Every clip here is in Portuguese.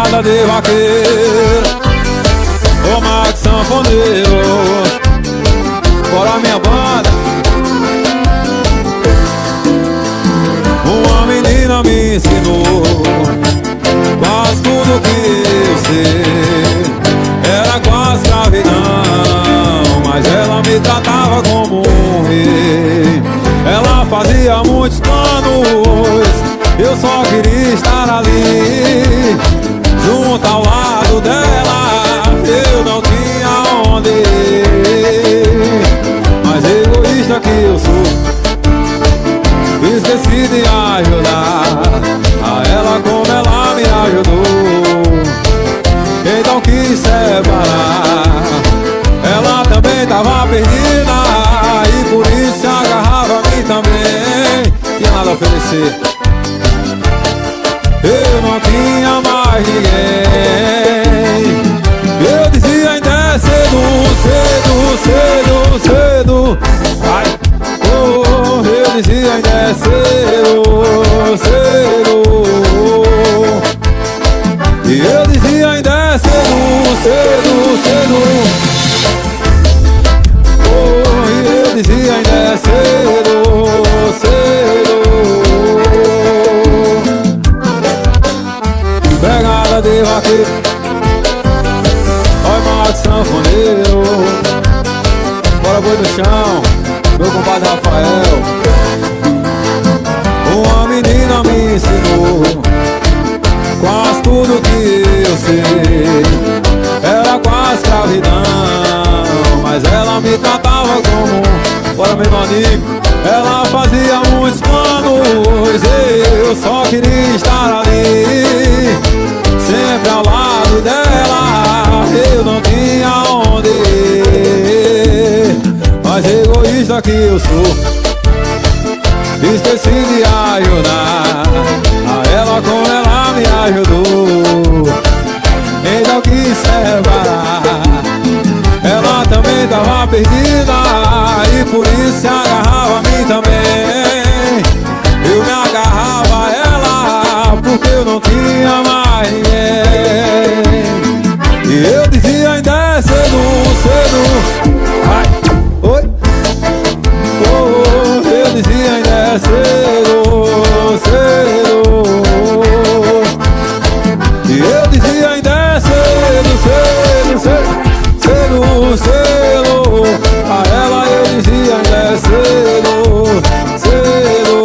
Pegada de vaqueiro, ô Max sanfoneiro, bora minha banda. Uma menina me ensinou quase tudo que eu sei. Era quase escravidão, mas ela me tratava como um rei. Ela fazia muitos planos, eu só queria estar ali, junto ao lado dela. Eu não tinha onde ir, mas egoísta que eu sou, esqueci de ajudar a ela como ela me ajudou. Então quis separar, ela também tava perdida, e por isso se agarrava a mim também. Tinha nada a oferecer, eu não tinha mais ninguém. Eu dizia ainda é cedo, cedo, cedo, cedo. Ai, oh, eu dizia ainda é cedo, cedo. E eu dizia ainda é cedo, cedo, cedo. Oh, e eu dizia ainda é cedo, cedo. Pegada de vaqueiro, oi Max sanfoneiro, bora boi no chão, meu compadre Rafael. Uma menina me ensinou quase tudo que eu sei. Era quase escravidão, mas ela me tratava como, bora meu amigo. Ela fazia muitos planos, eu só queria estar ali, sempre ao lado dela. Eu não tinha onde ir, mas egoísta que eu sou, esqueci de ajudar a ela como ela me ajudou. Então quis separar, ela também tava perdida, e por isso se agarrava a mim também. Eu me agarrava a ela porque eu não tinha mais ninguém. E eu dizia ainda é cedo, cedo. Ai, oi. Oh, eu dizia ainda é cedo, cedo. E eu dizia ainda é cedo, cedo, cedo. Cedo, cedo. A ela eu dizia ainda é cedo, cedo.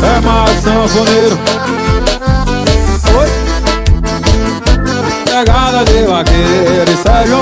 É Max sanfoneiro, oi. Pegada de vaqueiro, e Sérgio